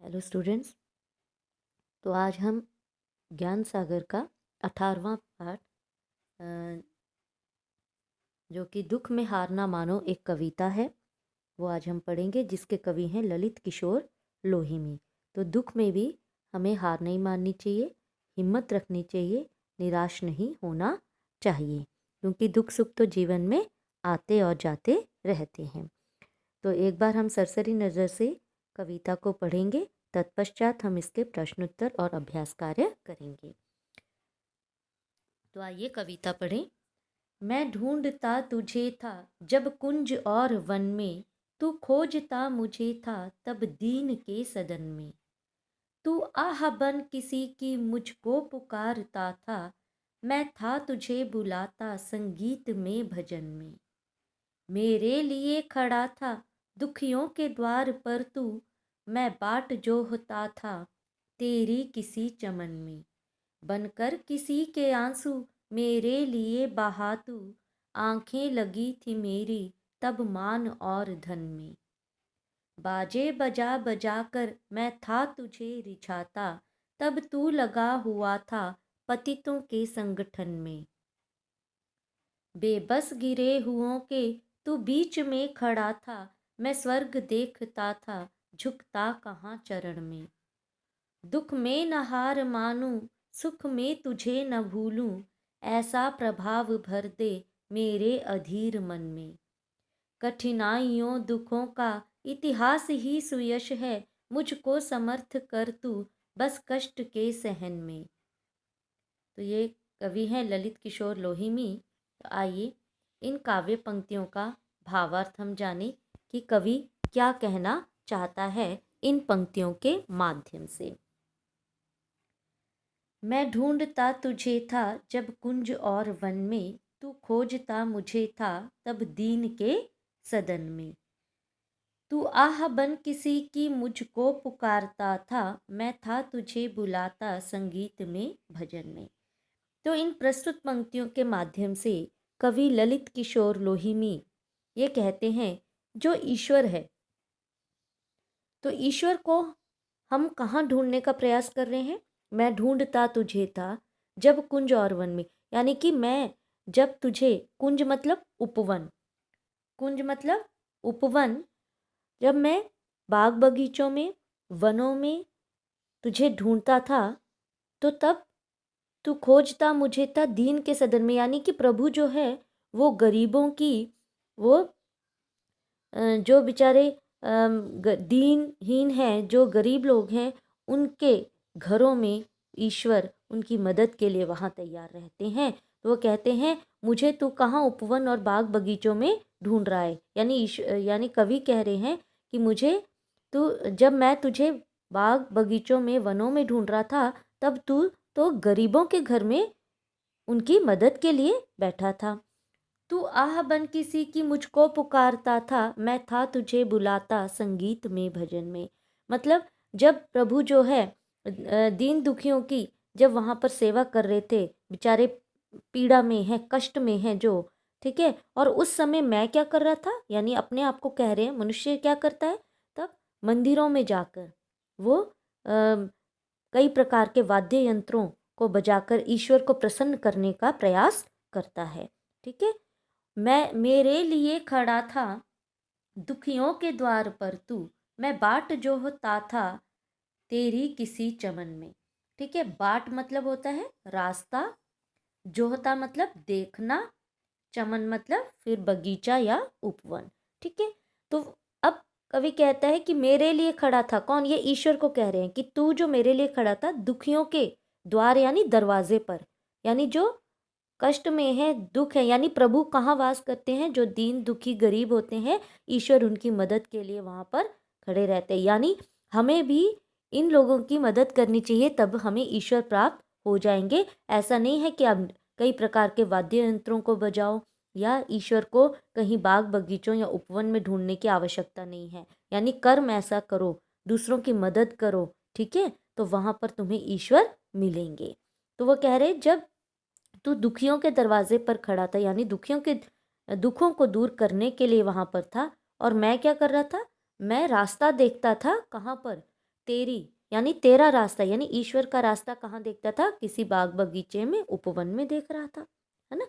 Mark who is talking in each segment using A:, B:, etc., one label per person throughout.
A: Hello students. तो आज हम ज्ञान सागर का 18वां पाठ जो कि दुख में हार ना मानो एक कविता है, वो आज हम पढ़ेंगे, जिसके कवि हैं ललित किशोर लोहिमी। तो दुख में भी हमें हार नहीं माननी चाहिए, हिम्मत रखनी चाहिए, निराश नहीं होना चाहिए, क्योंकि दुख सुख तो जीवन में आते और जाते रहते हैं। तो एक बार हम सरसरी नज़र से कविता को पढ़ेंगे, तत्पश्चात हम इसके प्रश्नोत्तर और अभ्यास कार्य करेंगे। तो आइए कविता पढ़ें। मैं ढूंढता तुझे था जब कुंज और वन में, तू खोजता मुझे था तब दीन के सदन में। तू आह बन किसी की मुझको पुकारता था, मैं था तुझे बुलाता संगीत में भजन में। मेरे लिए खड़ा था दुखियों के द्वार पर तू, मैं बाट जोहता था तेरी किसी चमन में। बनकर किसी के आंसू मेरे लिए बहा तू, आंखें लगी थी मेरी तब मान और धन में। बाजे बजा बजा कर मैं था तुझे रिझाता, तब तू लगा हुआ था पतितों के संगठन में। बेबस गिरे हुओं के तू बीच में खड़ा था, मैं स्वर्ग देखता था झुकता कहाँ चरण में। दुख में न हार मानूं, सुख में तुझे न भूलूं, ऐसा प्रभाव भर दे मेरे अधीर मन में। कठिनाइयों दुखों का इतिहास ही सुयश है, मुझको समर्थ कर तू बस कष्ट के सहन में। तो ये कवि हैं ललित किशोर लोहिमी। तो आइए इन काव्य पंक्तियों का भावार्थ हम जानें कि कवि क्या कहना चाहता है इन पंक्तियों के माध्यम से। मैं ढूंढता तुझे था जब कुंज और वन में, तू खोजता मुझे था तब दीन के सदन में। तू आह बन किसी की मुझको पुकारता था, मैं था तुझे बुलाता संगीत में भजन में। तो इन प्रस्तुत पंक्तियों के माध्यम से कवि ललित किशोर लोहिमी ये कहते हैं, जो ईश्वर है, तो ईश्वर को हम कहाँ ढूंढने का प्रयास कर रहे हैं। मैं ढूंढता तुझे था जब कुंज और वन में, यानी कि मैं जब तुझे, कुंज मतलब उपवन, कुंज मतलब उपवन, जब मैं बाग बगीचों में, वनों में तुझे ढूंढता था, तो तब तू खोजता मुझे था दीन के सदन में, यानी कि प्रभु जो है वो गरीबों की, वो जो बेचारे दीनहीन हैं, जो गरीब लोग हैं, उनके घरों में ईश्वर उनकी मदद के लिए वहाँ तैयार रहते हैं। तो वो कहते हैं, मुझे तू कहाँ उपवन और बाग बगीचों में ढूंढ रहा है, यानी कवि कह रहे हैं कि मुझे तू, जब मैं तुझे बाग बगीचों में, वनों में ढूंढ रहा था, तब तू तो गरीबों के घर में उनकी मदद के लिए बैठा था। तू आह बन किसी की मुझको पुकारता था, मैं था तुझे बुलाता संगीत में भजन में। मतलब जब प्रभु जो है दीन दुखियों की जब वहाँ पर सेवा कर रहे थे, बेचारे पीड़ा में हैं, कष्ट में हैं जो, ठीक है, और उस समय मैं क्या कर रहा था, यानी अपने आप को कह रहे हैं, मनुष्य क्या करता है तब, मंदिरों में जाकर वो कई प्रकार के वाद्य यंत्रों को बजाकर ईश्वर को प्रसन्न करने का प्रयास करता है। ठीक है, मैं, मेरे लिए खड़ा था दुखियों के द्वार पर तू, मैं बाट जोहता था तेरी किसी चमन में। ठीक है, बाट मतलब होता है रास्ता, जोहता मतलब देखना, चमन मतलब फिर बगीचा या उपवन। ठीक है, तो अब कवि कहता है कि मेरे लिए खड़ा था, कौन, ये ईश्वर को कह रहे हैं कि तू जो मेरे लिए खड़ा था दुखियों के द्वार यानी दरवाजे पर, यानी जो कष्ट में है, दुख है, यानी प्रभु कहाँ वास करते हैं, जो दीन दुखी गरीब होते हैं, ईश्वर उनकी मदद के लिए वहाँ पर खड़े रहते हैं। यानी हमें भी इन लोगों की मदद करनी चाहिए, तब हमें ईश्वर प्राप्त हो जाएंगे। ऐसा नहीं है कि आप कई प्रकार के वाद्य यंत्रों को बजाओ, या ईश्वर को कहीं बाग बगीचों या उपवन में ढूंढने की आवश्यकता नहीं है। यानी कर्म ऐसा करो, दूसरों की मदद करो, ठीक है, तो वहाँ पर तुम्हें ईश्वर मिलेंगे। तो वो कह रहे, जब तू दुखियों के दरवाजे पर खड़ा था, यानी दुखियों के दुखों को दूर करने के लिए वहाँ पर था, और मैं क्या कर रहा था, मैं रास्ता देखता था कहाँ पर, तेरी यानी तेरा रास्ता, यानी ईश्वर का रास्ता कहाँ देखता था? किसी बाग बगीचे में, उपवन में देख रहा था, है ना।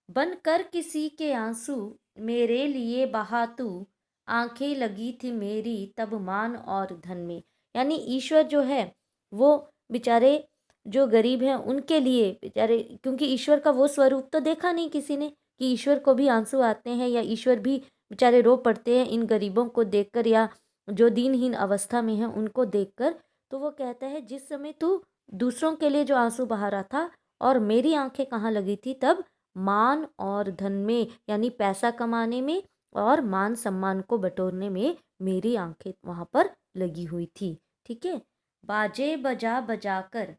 A: बनकर किसी के आंसू मेरे लिए बहा तू, आंखें लगी थी मेरी तब मान और धन में। यानी ईश्वर जो है वो बेचारे जो गरीब हैं उनके लिए बेचारे, क्योंकि ईश्वर का वो स्वरूप तो देखा नहीं किसी ने कि ईश्वर को भी आंसू आते हैं या ईश्वर भी बेचारे रो पड़ते हैं इन गरीबों को देखकर या जो दीनहीन अवस्था में हैं उनको देखकर। तो वो कहता है जिस समय तू दूसरों के लिए जो आंसू बहा रहा था और मेरी आंखें कहाँ लगी थी, तब मान और धन में, यानी पैसा कमाने में और मान सम्मान को बटोरने में मेरी आंखें वहाँ पर लगी हुई थी। ठीक है। बाजे बजा बजा कर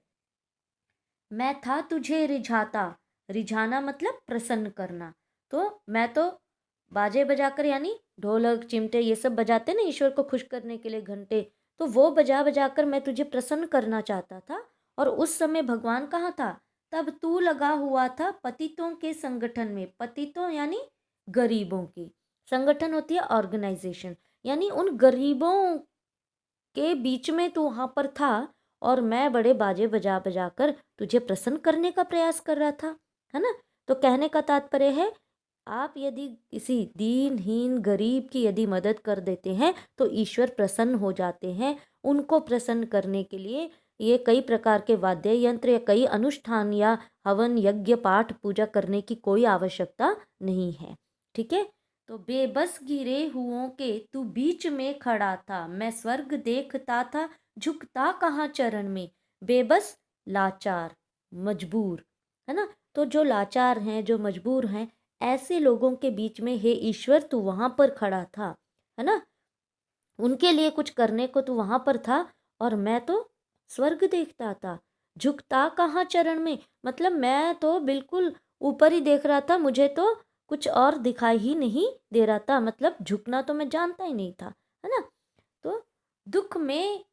A: मैं था तुझे रिझाता, रिझाना मतलब प्रसन्न करना। तो मैं तो बाजे बजाकर यानी ढोलक चिमटे ये सब बजाते ना ईश्वर को खुश करने के लिए, घंटे, तो वो बजा बजा कर मैं तुझे प्रसन्न करना चाहता था। और उस समय भगवान कहाँ था? तब तू लगा हुआ था पतितों के संगठन में। पतितों यानी गरीबों की, संगठन होती है ऑर्गेनाइजेशन, यानी उन गरीबों के बीच में तू वहाँ पर था और मैं बड़े बाजे बजा बजा कर तुझे प्रसन्न करने का प्रयास कर रहा था, है ना। तो कहने का तात्पर्य है आप यदि किसी दीनहीन गरीब की यदि मदद कर देते हैं तो ईश्वर प्रसन्न हो जाते हैं। उनको प्रसन्न करने के लिए ये कई प्रकार के वाद्य यंत्र या कई अनुष्ठान या हवन यज्ञ पाठ पूजा करने की कोई आवश्यकता नहीं है। ठीक है। तो बेबस गिरे हुओं के तू बीच में खड़ा था, मैं स्वर्ग देखता था झुकता कहाँ चरण में। बेबस लाचार मजबूर, है ना। तो जो लाचार हैं जो मजबूर हैं ऐसे लोगों के बीच में हे ईश्वर तू वहां पर खड़ा था, है ना। उनके लिए कुछ करने को तू वहां पर था और मैं तो स्वर्ग देखता था। झुकता कहाँ चरण में, मतलब मैं तो बिल्कुल ऊपर ही देख रहा था, मुझे तो कुछ और दिखाई ही नहीं दे रहा था, मतलब झुकना तो मैं जानता ही नहीं था, है ना। तो दुख में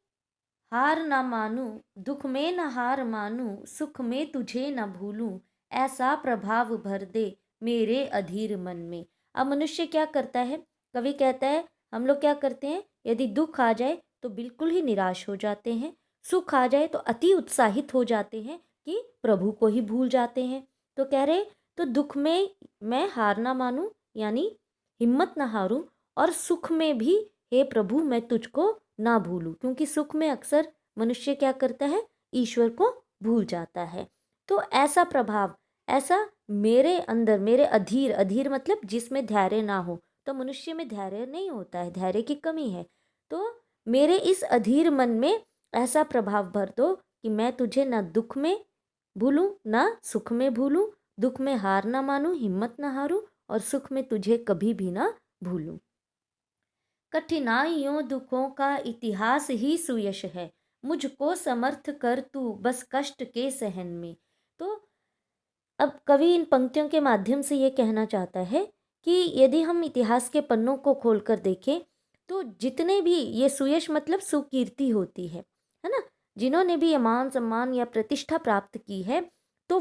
A: हार ना मानूं, दुख में न हार मानूं, सुख में तुझे न भूलूं, ऐसा प्रभाव भर दे मेरे अधीर मन में। अब मनुष्य क्या करता है? कवि कहता है हम लोग क्या करते हैं, यदि दुख आ जाए तो बिल्कुल ही निराश हो जाते हैं, सुख आ जाए तो अति उत्साहित हो जाते हैं कि प्रभु को ही भूल जाते हैं। तो कह रहे तो दुख में मैं हार ना मानूं यानी हिम्मत ना हारूं, और सुख में भी हे प्रभु मैं तुझको ना भूलूं, क्योंकि सुख में अक्सर मनुष्य क्या करता है, ईश्वर को भूल जाता है। तो ऐसा प्रभाव, ऐसा मेरे अंदर, मेरे अधीर, अधीर मतलब जिसमें धैर्य ना हो, तो मनुष्य में धैर्य नहीं होता है, धैर्य की कमी है। तो मेरे इस अधीर मन में ऐसा प्रभाव भर दो कि मैं तुझे ना दुख में भूलूं ना सुख में भूलूं, दुख में हार ना मानूं, हिम्मत ना हारूं, और सुख में तुझे कभी भी ना भूलूं। कठिनाइयों दुखों का इतिहास ही सुयश है, मुझको समर्थ कर तू बस कष्ट के सहन में। तो अब कवि इन पंक्तियों के माध्यम से ये कहना चाहता है कि यदि हम इतिहास के पन्नों को खोलकर देखें तो जितने भी ये सुयश मतलब सुकीर्ति होती है ना, जिन्होंने भी ये मान सम्मान या प्रतिष्ठा प्राप्त की है, तो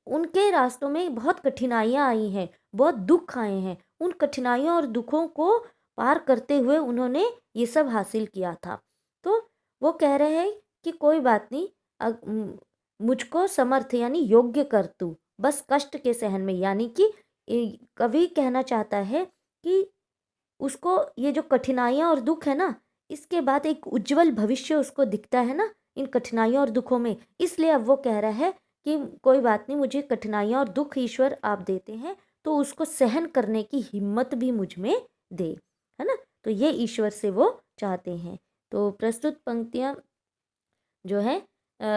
A: उनके रास्तों में बहुत कठिनाइयाँ आई हैं, बहुत दुख आए हैं। उन कठिनाइयों और दुखों को पार करते हुए उन्होंने ये सब हासिल किया था। तो वो कह रहे हैं कि कोई बात नहीं, मुझको समर्थ यानी योग्य कर तू बस कष्ट के सहन में, यानी कि कवि कहना चाहता है कि उसको ये जो कठिनाइयाँ और दुख है ना, इसके बाद एक उज्जवल भविष्य उसको दिखता है ना इन कठिनाइयों और दुखों में। इसलिए अब वो कह रहा है कि कोई बात नहीं, मुझे कठिनाइयाँ और दुख ईश्वर आप देते हैं तो उसको सहन करने की हिम्मत भी मुझ में दे, है ना। तो ये ईश्वर से वो चाहते हैं। तो प्रस्तुत पंक्तियाँ जो है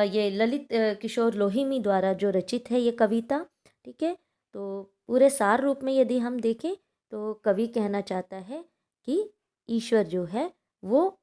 A: ये ललित किशोर लोहिमी द्वारा जो रचित है ये कविता। ठीक है। तो पूरे सार रूप में यदि हम देखें तो कवि कहना चाहता है कि ईश्वर जो है वो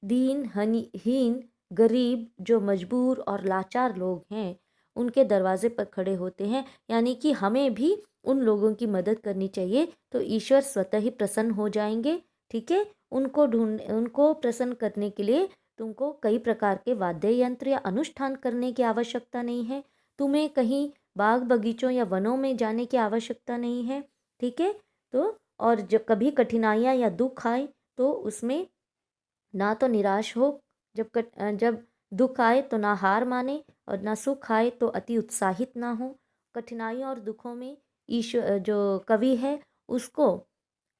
A: दीन हीन गरीब जो मजबूर और लाचार लोग हैं उनके दरवाजे पर खड़े होते हैं, यानी कि हमें भी उन लोगों की मदद करनी चाहिए तो ईश्वर स्वतः ही प्रसन्न हो जाएंगे। ठीक है। उनको प्रसन्न करने के लिए तुमको कई प्रकार के वाद्य यंत्र या अनुष्ठान करने की आवश्यकता नहीं है, तुम्हें कहीं बाग बगीचों या वनों में जाने की आवश्यकता नहीं है। ठीक है। तो और जब कभी कठिनाइयाँ या दुख आए तो उसमें ना तो निराश हो, जब दुख आए तो ना हार माने, और ना सुख आए तो अति उत्साहित ना हो। कठिनाइयों और दुखों में ईश्वर जो कवि है उसको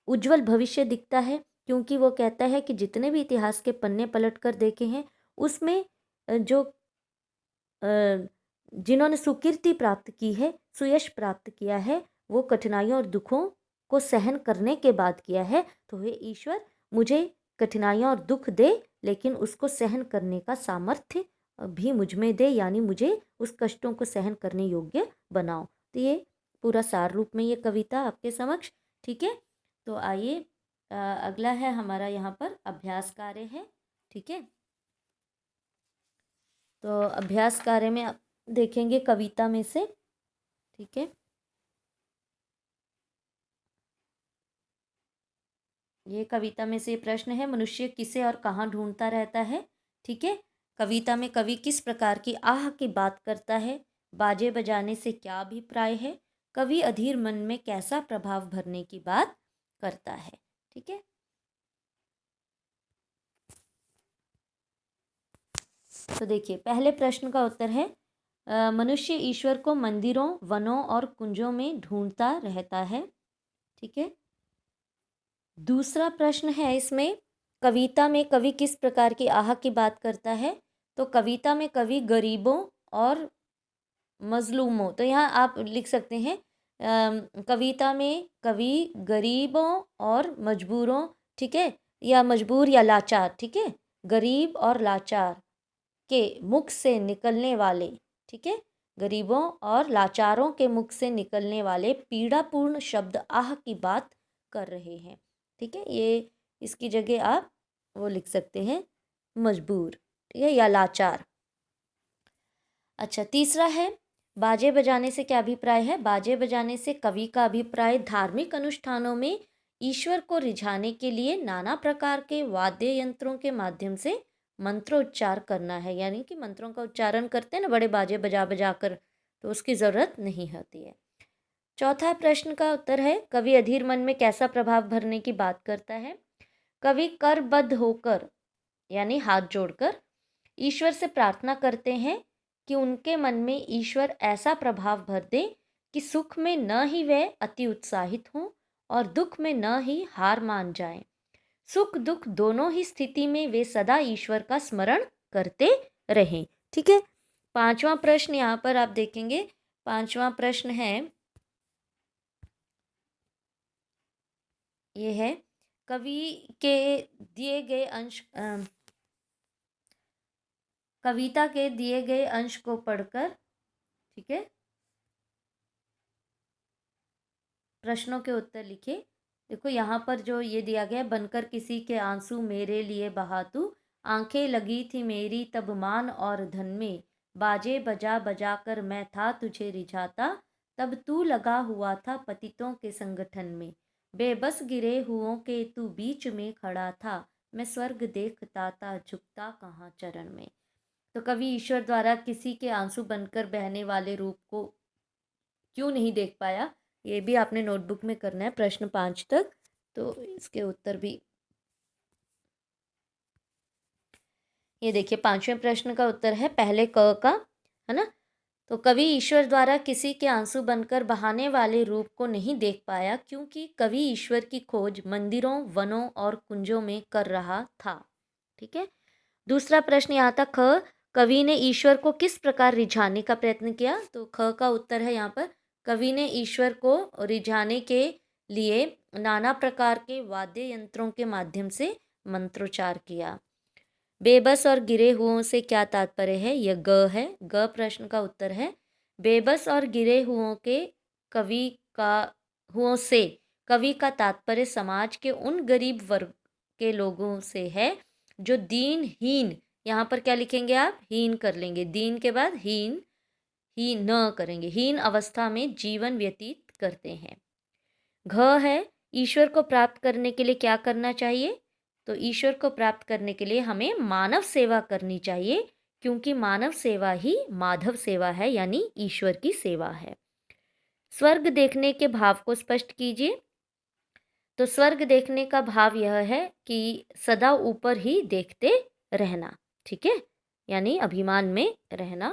A: उज्जवल भविष्य दिखता है, क्योंकि वो कहता है कि जितने भी इतिहास के पन्ने पलट कर देखे हैं उसमें जो जिन्होंने सुकीर्ति प्राप्त की है, सुयश प्राप्त किया है, वो कठिनाइयों और दुखों को सहन करने के बाद किया है। तो हे ईश्वर, मुझे कठिनाइयाँ और दुख दे, लेकिन उसको सहन करने का सामर्थ्य भी मुझ में दे, यानी मुझे उस कष्टों को सहन करने योग्य बनाओ। तो ये पूरा सार रूप में ये कविता आपके समक्ष। ठीक है, तो आइए अगला है हमारा यहाँ पर अभ्यास कार्य है। ठीक है, तो अभ्यास कार्य में आप देखेंगे कविता में से। ठीक है, ये कविता में से प्रश्न है, मनुष्य किसे और कहाँ ढूंढता रहता है। ठीक है, कविता में कवि किस प्रकार की आह की बात करता है, बाजे बजाने से क्या अभिप्राय है, कवि अधीर मन में कैसा प्रभाव भरने की बात करता है। ठीक है, तो देखिए पहले प्रश्न का उत्तर है मनुष्य ईश्वर को मंदिरों, वनों और कुंजों में ढूंढता रहता है। ठीक है, दूसरा प्रश्न है इसमें, कविता में कवि किस प्रकार की आह की बात करता है। तो कविता में कवि गरीबों और मजलूमों, तो यहाँ आप लिख सकते हैं कविता में कवि गरीबों और मजबूरों, ठीक है, या मजबूर या लाचार, ठीक है, गरीब और लाचार के मुख से निकलने वाले, ठीक है, गरीबों और लाचारों के मुख से निकलने वाले पीड़ापूर्ण शब्द आह की बात कर रहे हैं। ठीक है, ये इसकी जगह आप वो लिख सकते हैं मजबूर, ठीक है, या लाचार। अच्छा, तीसरा है बाजे बजाने से क्या अभिप्राय है। बाजे बजाने से कवि का अभिप्राय धार्मिक अनुष्ठानों में ईश्वर को रिझाने के लिए नाना प्रकार के वाद्य यंत्रों के माध्यम से मंत्रोच्चार करना है, यानी कि मंत्रों का उच्चारण करते हैं ना बड़े बाजे बजा बजा कर, तो उसकी ज़रूरत नहीं होती है। चौथा प्रश्न का उत्तर है, कवि अधीर मन में कैसा प्रभाव भरने की बात करता है। कवि करबद्ध होकर, यानी हाथ जोड़कर ईश्वर से प्रार्थना करते हैं कि उनके मन में ईश्वर ऐसा प्रभाव भर दे कि सुख में न ही वे अति उत्साहित हों और दुख में न ही हार मान जाएं। सुख दुख दोनों ही स्थिति में वे सदा ईश्वर का स्मरण करते रहें। ठीक है, पांचवा प्रश्न यहाँ पर आप देखेंगे, पांचवा प्रश्न है, ये है कवि के दिए गए अंश कविता के दिए गए अंश को पढ़कर, ठीक है, प्रश्नों के उत्तर लिखे। देखो यहाँ पर जो ये दिया गया, बनकर किसी के आंसू मेरे लिए बहा तू, आंखें लगी थी मेरी तब मान और धन में, बाजे बजा बजा कर मैं था तुझे रिझाता, तब तू लगा हुआ था पतितों के संगठन में, बेबस गिरे हुओं के तू बीच में खड़ा था, मैं स्वर्ग देखता था झुकता कहाँ चरण में। तो कवि ईश्वर द्वारा किसी के आंसू बनकर बहने वाले रूप को क्यों नहीं देख पाया, ये भी आपने नोटबुक में करना है प्रश्न 5 तक। तो इसके उत्तर भी ये देखिए, पांचवें प्रश्न का उत्तर है पहले क का, है ना। तो कवि ईश्वर द्वारा किसी के आंसू बनकर बहाने वाले रूप को नहीं देख पाया, क्योंकि कवि ईश्वर की खोज मंदिरों, वनों और कुंजों में कर रहा था। ठीक है, दूसरा प्रश्न यहाँ था, ख कवि ने ईश्वर को किस प्रकार रिझाने का प्रयत्न किया। तो ख का उत्तर है यहाँ पर, कवि ने ईश्वर को रिझाने के लिए नाना प्रकार के वाद्य यंत्रों के माध्यम से मंत्रोच्चार किया। बेबस और गिरे हुओं से क्या तात्पर्य है, यह ग है, ग प्रश्न का उत्तर है। बेबस और गिरे हुओं के कवि का हुओं से कवि का तात्पर्य समाज के उन गरीब वर्ग के लोगों से है जो दीनहीन, यहाँ पर क्या लिखेंगे आप, हीन कर लेंगे, दीन के बाद हीन, ही न करेंगे, हीन अवस्था में जीवन व्यतीत करते हैं। घ है, ईश्वर को प्राप्त करने के लिए क्या करना चाहिए। तो ईश्वर को प्राप्त करने के लिए हमें मानव सेवा करनी चाहिए, क्योंकि मानव सेवा ही माधव सेवा है, यानी ईश्वर की सेवा है। स्वर्ग देखने के भाव को स्पष्ट कीजिए। तो स्वर्ग देखने का भाव यह है कि सदा ऊपर ही देखते रहना, ठीक है, यानी अभिमान में रहना।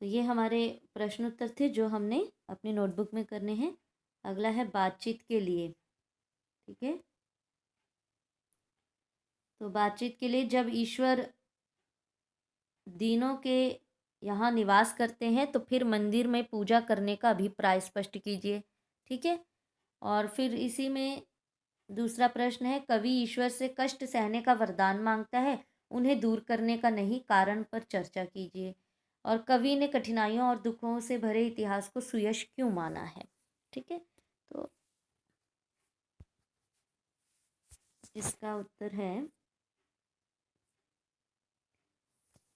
A: तो ये हमारे प्रश्न उत्तर थे जो हमने अपनी नोटबुक में करने हैं। अगला है बातचीत के लिए, ठीक है। तो बातचीत के लिए, जब ईश्वर दीनों के यहाँ निवास करते हैं तो फिर मंदिर में पूजा करने का अभिप्राय स्पष्ट कीजिए, ठीक है। और फिर इसी में दूसरा प्रश्न है, कवि ईश्वर से कष्ट सहने का वरदान मांगता है, उन्हें दूर करने का नहीं, कारण पर चर्चा कीजिए। और कवि ने कठिनाइयों और दुखों से भरे इतिहास को सुयश क्यों माना है, ठीक है। तो इसका उत्तर है,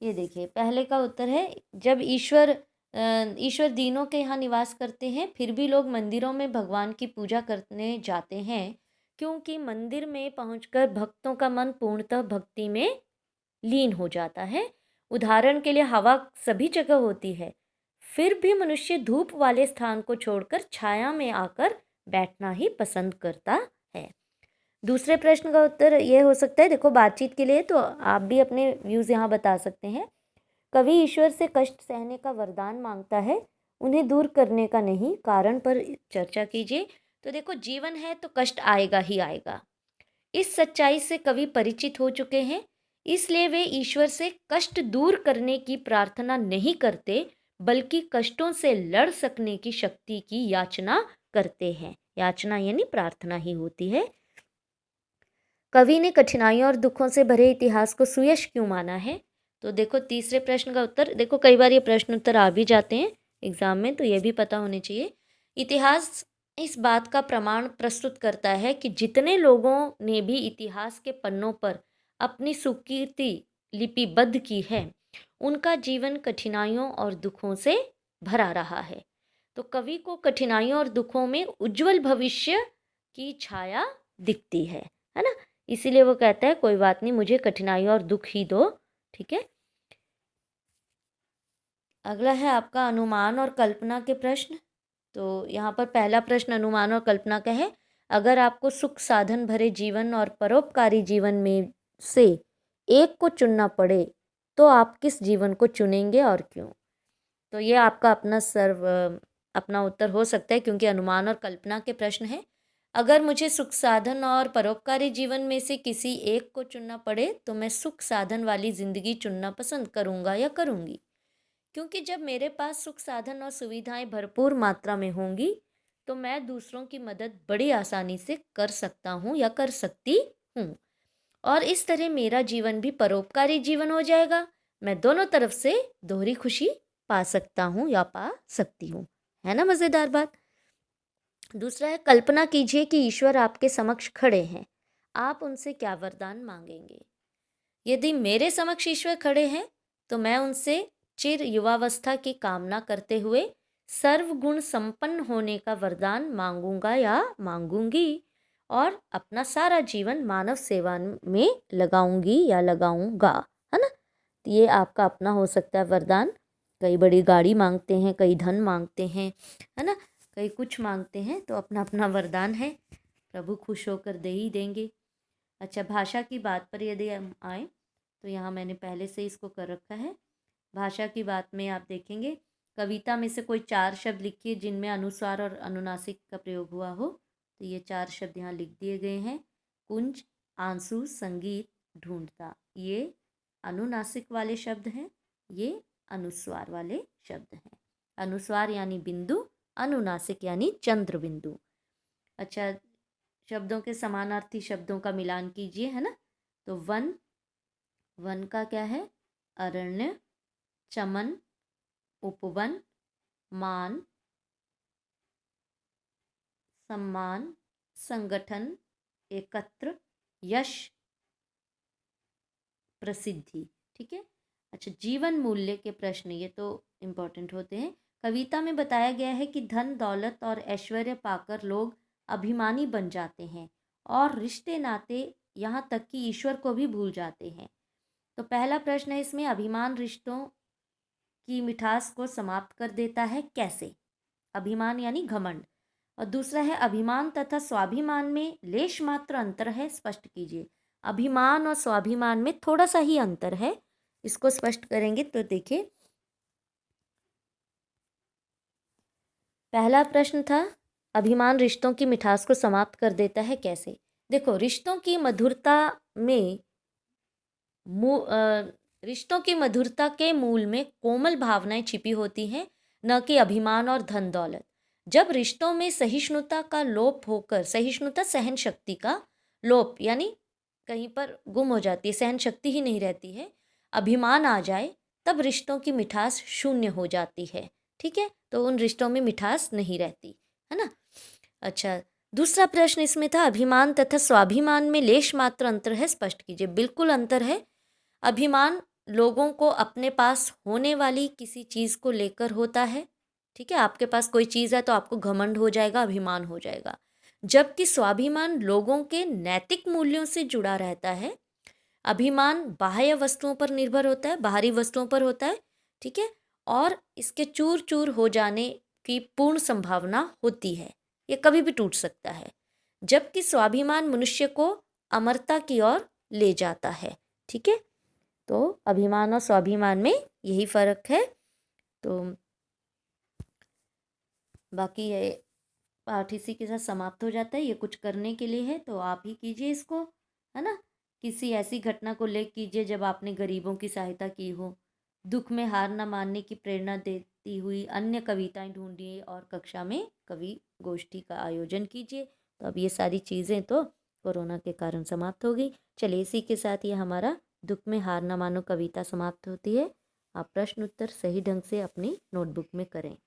A: ये देखिए, पहले का उत्तर है, जब ईश्वर दीनों के यहाँ निवास करते हैं फिर भी लोग मंदिरों में भगवान की पूजा करने जाते हैं, क्योंकि मंदिर में पहुंचकर भक्तों का मन पूर्णतः भक्ति में लीन हो जाता है। उदाहरण के लिए हवा सभी जगह होती है, फिर भी मनुष्य धूप वाले स्थान को छोड़कर छाया में आकर बैठना ही पसंद करता है। दूसरे प्रश्न का उत्तर ये हो सकता है, देखो बातचीत के लिए तो आप भी अपने व्यूज़ यहाँ बता सकते हैं। कवि ईश्वर से कष्ट सहने का वरदान मांगता है, उन्हें दूर करने का नहीं, कारण पर चर्चा कीजिए। तो देखो, जीवन है तो कष्ट आएगा ही आएगा, इस सच्चाई से कवि परिचित हो चुके हैं, इसलिए वे ईश्वर से कष्ट दूर करने की प्रार्थना नहीं करते, बल्कि कष्टों से लड़ सकने की शक्ति की याचना करते हैं। याचना यानी प्रार्थना ही होती है। कवि ने कठिनाइयों और दुखों से भरे इतिहास को सुयश क्यों माना है? तो देखो, तीसरे प्रश्न का उत्तर, देखो कई बार ये प्रश्न उत्तर आ भी जाते हैं एग्जाम में, तो ये भी पता होने चाहिए। इतिहास इस बात का प्रमाण प्रस्तुत करता है कि जितने लोगों ने भी इतिहास के पन्नों पर अपनी सुकीर्ति लिपिबद्ध की है, उनका जीवन कठिनाइयों और दुखों से भरा रहा है। तो कवि को कठिनाइयों और दुखों में उज्जवल भविष्य की छाया दिखती है ना। इसीलिए वो कहता है, कोई बात नहीं, मुझे कठिनाई और दुख ही दो, ठीक है। अगला है आपका अनुमान और कल्पना के प्रश्न। तो यहाँ पर पहला प्रश्न अनुमान और कल्पना का है, अगर आपको सुख साधन भरे जीवन और परोपकारी जीवन में से एक को चुनना पड़े तो आप किस जीवन को चुनेंगे और क्यों? तो ये आपका अपना उत्तर हो सकता है, क्योंकि अनुमान और कल्पना के प्रश्न है। अगर मुझे सुख साधन और परोपकारी जीवन में से किसी एक को चुनना पड़े तो मैं सुख साधन वाली ज़िंदगी चुनना पसंद करूँगा या करूँगी, क्योंकि जब मेरे पास सुख साधन और सुविधाएं भरपूर मात्रा में होंगी तो मैं दूसरों की मदद बड़ी आसानी से कर सकता हूँ या कर सकती हूँ, और इस तरह मेरा जीवन भी परोपकारी जीवन हो जाएगा। मैं दोनों तरफ से दोहरी खुशी पा सकता हूँ या पा सकती हूँ, है ना मज़ेदार बात। दूसरा है, कल्पना कीजिए कि ईश्वर आपके समक्ष खड़े हैं, आप उनसे क्या वरदान मांगेंगे? यदि मेरे समक्ष ईश्वर खड़े हैं तो मैं उनसे चिर युवावस्था की कामना करते हुए सर्वगुण संपन्न होने का वरदान मांगूंगा या मांगूंगी, और अपना सारा जीवन मानव सेवा में लगाऊंगी या लगाऊंगा, है ना। तो ये आपका अपना हो सकता है वरदान। कई बड़ी गाड़ी मांगते हैं, कई धन मांगते हैं, है ना, कई कुछ मांगते हैं, तो अपना अपना वरदान है, प्रभु खुश होकर दे ही देंगे। अच्छा, भाषा की बात पर यदि हम आए तो यहाँ मैंने पहले से इसको कर रखा है। भाषा की बात में आप देखेंगे, कविता में से कोई 4 शब्द लिखिए जिनमें अनुस्वार और अनुनासिक का प्रयोग हुआ हो। तो ये 4 शब्द यहाँ लिख दिए गए हैं, कुंज, आंसू, संगीत, ढूंढता। ये अनुनासिक वाले शब्द हैं, ये अनुस्वार वाले शब्द हैं। अनुस्वार यानी बिंदु, अनुनासिक यानी चंद्र बिंदु। अच्छा, शब्दों के समानार्थी शब्दों का मिलान कीजिए, है ना। तो वन, वन का क्या है? अरण्य, चमन, उपवन, मान, सम्मान, संगठन, एकत्र, यश, प्रसिद्धि, ठीक है। अच्छा, जीवन मूल्य के प्रश्न, ये तो इम्पोर्टेंट होते हैं। कविता में बताया गया है कि धन दौलत और ऐश्वर्य पाकर लोग अभिमानी बन जाते हैं और रिश्ते नाते, यहाँ तक कि ईश्वर को भी भूल जाते हैं। तो पहला प्रश्न है इसमें, अभिमान रिश्तों की मिठास को समाप्त कर देता है, कैसे? अभिमान यानी घमंड। और दूसरा है अभिमान तथा स्वाभिमान में लेश मात्र अंतर है, स्पष्ट कीजिए। अभिमान और स्वाभिमान में थोड़ा सा ही अंतर है, इसको स्पष्ट करेंगे तो देखिए, पहला प्रश्न था अभिमान रिश्तों की मिठास को समाप्त कर देता है, कैसे? देखो, में मू- अ, रिश्तों की मधुरता के मूल में कोमल भावनाएं छिपी होती हैं, न कि अभिमान और धन दौलत। जब रिश्तों में सहिष्णुता का लोप होकर, सहिष्णुता सहन शक्ति का लोप यानी कहीं पर गुम हो जाती है, सहन शक्ति ही नहीं रहती है, अभिमान आ जाए, तब रिश्तों की मिठास शून्य हो जाती है। ठीक है, तो उन रिश्तों में मिठास नहीं रहती है ना। अच्छा, दूसरा प्रश्न इसमें था अभिमान तथा स्वाभिमान में लेश मात्र अंतर है, स्पष्ट कीजिए। बिल्कुल अंतर है। अभिमान लोगों को अपने पास होने वाली किसी चीज़ को लेकर होता है। ठीक है, आपके पास कोई चीज़ है तो आपको घमंड हो जाएगा, अभिमान हो जाएगा। जबकि स्वाभिमान लोगों के नैतिक मूल्यों से जुड़ा रहता है। अभिमान बाह्य वस्तुओं पर निर्भर होता है, बाहरी वस्तुओं पर होता है। ठीक है, और इसके चूर चूर हो जाने की पूर्ण संभावना होती है, ये कभी भी टूट सकता है। जबकि स्वाभिमान मनुष्य को अमरता की ओर ले जाता है। ठीक है, तो अभिमान और स्वाभिमान में यही फर्क है। तो बाकी ये पाठ इसी के साथ समाप्त हो जाता है। ये कुछ करने के लिए है तो आप ही कीजिए इसको, है ना। किसी ऐसी घटना को लेख कीजिए जब आपने गरीबों की सहायता की हो। दुख में हार न मानने की प्रेरणा देती हुई अन्य कविताएं ढूंढिए और कक्षा में कवि गोष्ठी का आयोजन कीजिए। तो अब ये सारी चीज़ें तो कोरोना के कारण समाप्त हो गई। चलिए, इसी के साथ ये हमारा दुख में हार न मानो कविता समाप्त होती है। आप प्रश्न उत्तर सही ढंग से अपनी नोटबुक में करें।